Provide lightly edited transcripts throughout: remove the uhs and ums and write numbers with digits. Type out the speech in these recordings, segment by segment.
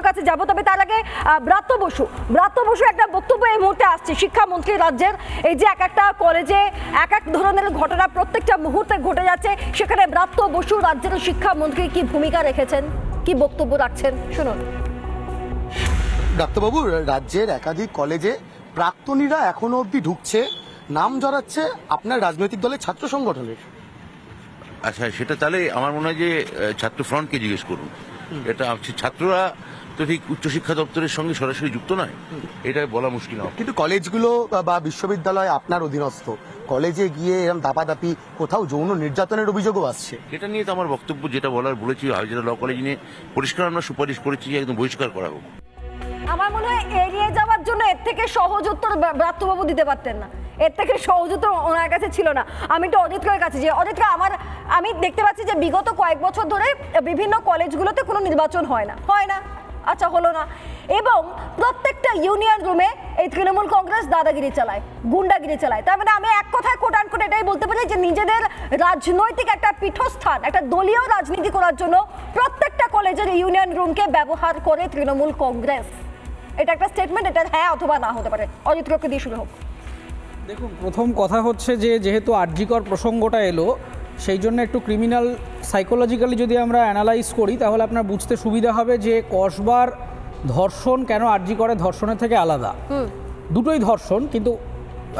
কাছে যাব, তবে তার আগে ব্রাত্য বসু একটা বক্তব্য এই মুহূর্তে আসছে শিক্ষামন্ত্রী রাজ্যের। এই যে এক একটা কলেজে এক এক ধরনের ঘটনা প্রত্যেকটা মুহূর্তে ঘটে যাচ্ছে, সেখানে ব্রাত্য বসু রাজ্যের শিক্ষামন্ত্রী কি ভূমিকা রেখেছেন, কি বক্তব্য রাখছেন শুনুন। ডাক্তারবাবু, রাজ্যের একাধিক কলেজে প্রাক্তনীরা এখনো অবধি ঢুকছে, নাম জড়াচ্ছে আপনার রাজনৈতিক দলের ছাত্র সংগঠনের। আচ্ছা, সেটা তাহলে আমার মনে হয় যে ছাত্র ফ্রন্টকে জিজ্ঞেস করুন। এটা ছাত্ররা তো ঠিক উচ্চশিক্ষা দপ্তরের সঙ্গে সরাসরি যুক্ত নয়, এটা বলা মুশকিল হবে। কিন্তু কলেজগুলো বা বিশ্ববিদ্যালয় আপনার অধীনস্থ, কলেজে গিয়ে এরকম দাপাদাপি, কোথাও যৌন নির্যাতনের অভিযোগও আসছে। এটা নিয়ে তো আমার বক্তব্য যেটা বলার বলেছি, যেটা ল কলেজ নিয়ে পরিষ্কার আমরা সুপারিশ করেছি যে একদম বহিষ্কার করা হোক। আমার মনে হয় এড়িয়ে যাওয়ার জন্য এর থেকে সহজ উত্তর ব্রাত্যবাবু দিতে পারতেন না, এর থেকে সহজ উত্তর ওনার কাছে ছিল না। আমি একটু অজিতকের কাছে যে অজিতকে, আমি দেখতে পাচ্ছি যে বিগত কয়েক বছর ধরে বিভিন্ন কলেজগুলোতে কোনো নির্বাচন হয় না, আচ্ছা হলো না, এবং প্রত্যেকটা ইউনিয়ন রুমে এই তৃণমূল কংগ্রেস দাদাগিরি চালায়, গুন্ডাগিরি চালায়। তার মানে আমি এক কথায় কোটান কোট এটাই বলতে পারি যে নিজেদের রাজনৈতিক একটা পীঠস্থান, একটা দলীয় রাজনীতি করার জন্য প্রত্যেকটা কলেজের ইউনিয়ন রুমকে ব্যবহার করে তৃণমূল কংগ্রেস। এটা একটা স্টেটমেন্ট, এটা হ্যাঁ অথবা না হতে পারে। অজিত কাকুকে দিয়ে শুরু হোক। দেখুন, প্রথম কথা হচ্ছে যে যেহেতু আরজিকর প্রসঙ্গটা এলো, সেই জন্য একটু ক্রিমিনাল সাইকোলজিক্যালি যদি আমরা অ্যানালাইজ করি তাহলে আপনার বুঝতে সুবিধা হবে যে কসবার ধর্ষণ কেন আরজিকরের ধর্ষণের থেকে আলাদা। দুটোই ধর্ষণ, কিন্তু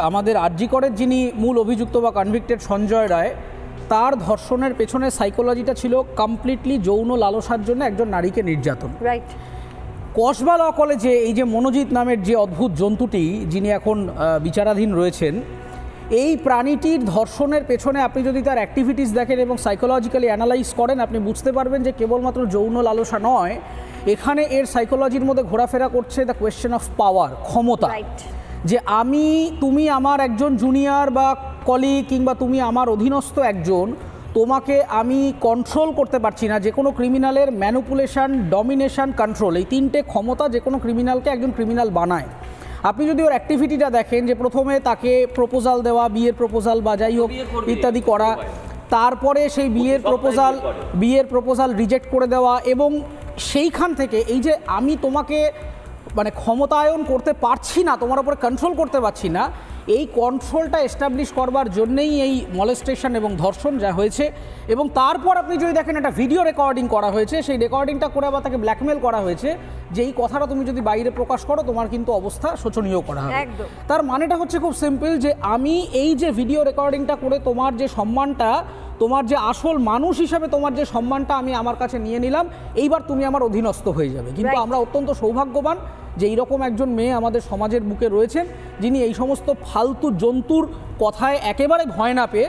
আমাদের আরজিকরের যিনি মূল অভিযুক্ত বা কনভিক্টেড সঞ্জয় রায়, তার ধর্ষণের পেছনে সাইকোলজিটা ছিল কমপ্লিটলি যৌন লালসার জন্য একজন নারীকে নির্যাতন। রাইট। কসবা ল কলেজে এই যে মনোজিৎ নামের যে অদ্ভুত জন্তুটি, যিনি এখন বিচারাধীন রয়েছেন, এই প্রাণীটির ধর্ষণের পেছনে আপনি যদি তার অ্যাক্টিভিটিস দেখেন এবং সাইকোলজিক্যালি অ্যানালাইজ করেন, আপনি বুঝতে পারবেন যে কেবলমাত্র যৌন লালসা নয়, এখানে এর সাইকোলজির মধ্যে ঘোরাফেরা করছে দ্য কোয়েশ্চেন অফ পাওয়ার, ক্ষমতা। যে তুমি আমার একজন জুনিয়র বা কলিগ, কিংবা তুমি আমার অধীনস্থ একজন, তোমাকে আমি কন্ট্রোল করতে পারছি না। যে কোনো ক্রিমিনালের ম্যানিপুলেশন, ডমিনেশন, কন্ট্রোল, এই তিনটে ক্ষমতা যে কোনো ক্রিমিনালকে একজন ক্রিমিনাল বানায়। আপনি যদি ওর অ্যাক্টিভিটিটা দেখেন, যে প্রথমে তাকে প্রপোজাল দেওয়া, বিয়ের প্রপোজাল বা যাই হোক ইত্যাদি করা, তারপরে সেই বিয়ের প্রপোজাল রিজেক্ট করে দেওয়া, এবং সেইখান থেকে এই যে আমি তোমাকে মানে ক্ষমতায়ন করতে পারছি না, তোমার উপরে কন্ট্রোল করতে পারছি না, এই কন্ট্রোলটা এস্টাবলিশ করবার জন্যেই এই মলেস্টেশন এবং ধর্ষণ যা হয়েছে। এবং তারপর আপনি যদি দেখেন একটা ভিডিও রেকর্ডিং করা হয়েছে, সেই রেকর্ডিংটা করে আবার তাকে ব্ল্যাকমেল করা হয়েছে যে এই কথাটা তুমি যদি বাইরে প্রকাশ করো তোমার কিন্তু অবস্থা শোচনীয় করা হবে। তার মানেটা হচ্ছে খুব সিম্পল, যে আমি এই যে ভিডিও রেকর্ডিংটা করে তোমার যে সম্মানটা, তোমার যে আসল মানুষ হিসাবে তোমার যে সম্মানটা আমি আমার কাছে নিয়ে নিলাম, এইবার তুমি আমার অধীনস্থ হয়ে যাবে। কিন্তু আমরা অত্যন্ত সৌভাগ্যবান যে এইরকম একজন মেয়ে আমাদের সমাজের বুকে রয়েছেন, যিনি এই সমস্ত ফালতু জন্তুর কথায় একেবারে ভয় না পেয়ে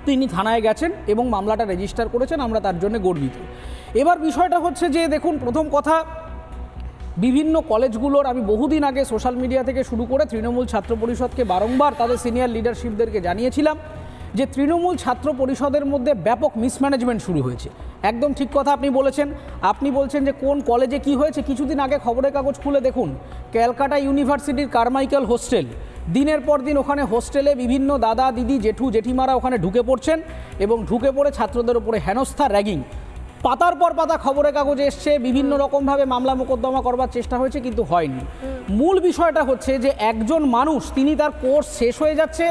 তিনি থানায় গেছেন এবং মামলাটা রেজিস্টার করেছেন। আমরা তার জন্য গর্বিত। এবার বিষয়টা হচ্ছে যে দেখুন, প্রথম কথা, বিভিন্ন কলেজগুলোর আমি বহুদিন আগে সোশ্যাল মিডিয়া থেকে শুরু করে তৃণমূল ছাত্র পরিষদকে বারংবার তাদের সিনিয়র লিডারশিপদেরকে জানিয়েছিলাম যে তৃণমূল ছাত্র পরিষদের মধ্যে ব্যাপক মিসম্যানেজমেন্ট শুরু হয়েছে। একদম ঠিক কথা আপনি বলেছেন। আপনি বলছেন যে কোন কলেজে কি হয়েছে, কিছুদিন আগে খবরের কাগজ খুলে দেখুন, ক্যালকাটা ইউনিভার্সিটির কারমাইকেল হোস্টেল, দিনের পর দিন ওখানে হোস্টেলে বিভিন্ন দাদা দিদি জেঠু জেঠিমারা ওখানে ঢুকে পড়ছেন এবং ঢুকে পড়ে ছাত্রদের উপরে হেনস্থা, র্যাগিং। পাতার পর পাতা খবরের কাগজে এসছে, বিভিন্ন রকমভাবে মামলা মোকদ্দমা করবার চেষ্টা হয়েছে, কিন্তু হয়নি। মূল বিষয়টা হচ্ছে যে একজন মানুষ, তিনি তার কোর্স শেষ হয়ে যাচ্ছে,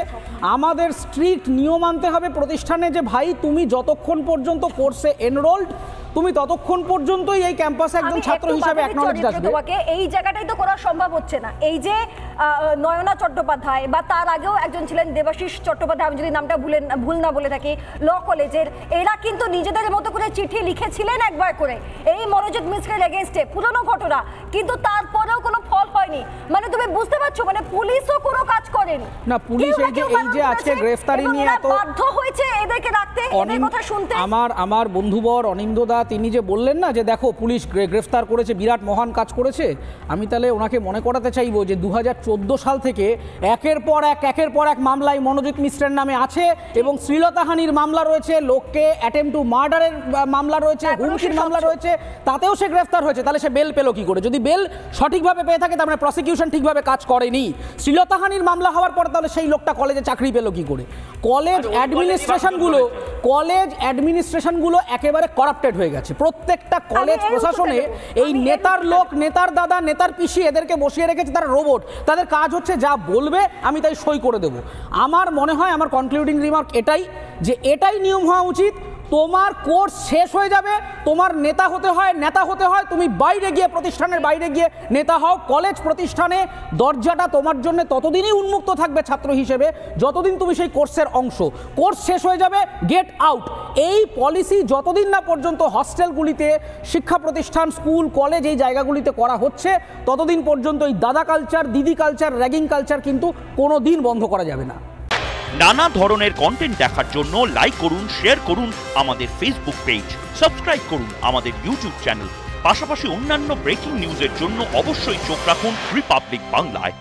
আমাদের স্ট্রিক্ট নিয়ম মানতে হবে প্রতিষ্ঠানে যে ভাই তুমি যতক্ষণ পর্যন্ত কোর্সে এনরোলড, তুমি ততক্ষণ পর্যন্তই এই ক্যাম্পাসে একজন ছাত্র হিসেবে অ্যাকনলেজড আসবে। তোমাকে এই জায়গাটাই তো করা সম্ভব হচ্ছে না। এই যে নয়না চট্টোপাধ্যায় বা তার আগেও একজন ছিলেন দেবাশিস চট্টোপাধ্যায়, আমি যদি নামটা ভুল না বলে থাকি, ল কলেজের, এরা কিন্তু নিজেদের মতো করে চিঠি লিখেছিলেন একবার করে এই মনোজিৎ মিশ্রের এগেইনস্টে, পুরনো ঘটনা, কিন্তু তারপরেও কোনো ফল হয়নি। মানে তুমি বুঝতে পারছো, মানে পুলিশও কোনো কাজ করেনি না। পুলিশ এই যে আজকে গ্রেফতারি নিয়ে এত বাধ্য হয়েছে এদেরকে রাখতে, এদের কথা শুনতে। আমার বন্ধুবর অনিন্দদা তিনি যে বললেন না যে দেখো পুলিশ গ্রেফতার করেছে, বিরাট মহান কাজ করেছে, আমি তাহলে ওনাকে মনে করাতে চাইবো যে 2014 সাল থেকে একের পর এক মামলায় মনোজিৎ মিশ্রের নামে আছে, এবং শ্লীলতাহানির মামলা রয়েছে, লোককে অ্যাটেম্প টু মার্ডারের মামলা রয়েছে, হুমকির মামলা রয়েছে, তাতেও সে গ্রেফতার হয়েছে। তাহলে সে বেল পেল কি করে? যদি বেল সঠিকভাবে পেয়ে থাকে তার মানে প্রসিকিউশন ঠিকভাবে কাজ করেনি। শ্লীলতাহানির মামলা হওয়ার পর তাহলে সেই লোকটা কলেজে চাকরি পেল কি করে? কলেজ অ্যাডমিনিস্ট্রেশনগুলো একেবারে করাপ্টেড হয়ে গেছে। প্রত্যেকটা কলেজ প্রশাসনে এই নেতার লোক, নেতার দাদা, নেতার পিসি এদেরকে বসিয়ে রেখেছে, তারা রোবট। তাদের কাজ হচ্ছে যা বলবে আমি তাই সই করে দেব। আমার মনে হয়, আমার কনক্লুডিং রিমার্ক এটাই, যে এটাই নিয়ম হওয়া উচিত। তোমার কোর্স শেষ হয়ে যাবে, তোমার নেতা হতে হয়, তুমি বাইরে গিয়ে, প্রতিষ্ঠানের বাইরে গিয়ে নেতা হও। কলেজ প্রতিষ্ঠানে দরজাটা তোমার জন্য ততদিনই উন্মুক্ত থাকবে ছাত্র হিসেবে যতদিন তুমি সেই কোর্সের অংশ। কোর্স শেষ হয়ে যাবে, গেট আউট। এই পলিসি যতদিন না পর্যন্ত হস্টেলগুলিতে, শিক্ষা প্রতিষ্ঠান, স্কুল, কলেজ এই জায়গাগুলিতে করা হচ্ছে, ততদিন পর্যন্ত এই দাদা কালচার, দিদি কালচার, র্যাগিং কালচার কিন্তু কোনো দিন বন্ধ করা যাবে না। নানা ধরনের কন্টেন্ট দেখার জন্য লাইক করুন, শেয়ার করুন আমাদের ফেসবুক পেজ, সাবস্ক্রাইব করুন আমাদের ইউটিউব চ্যানেল। পাশাপাশি অন্যান্য ব্রেকিং নিউজের জন্য অবশ্যই চোখ রাখুন রিপাবলিক বাংলায়।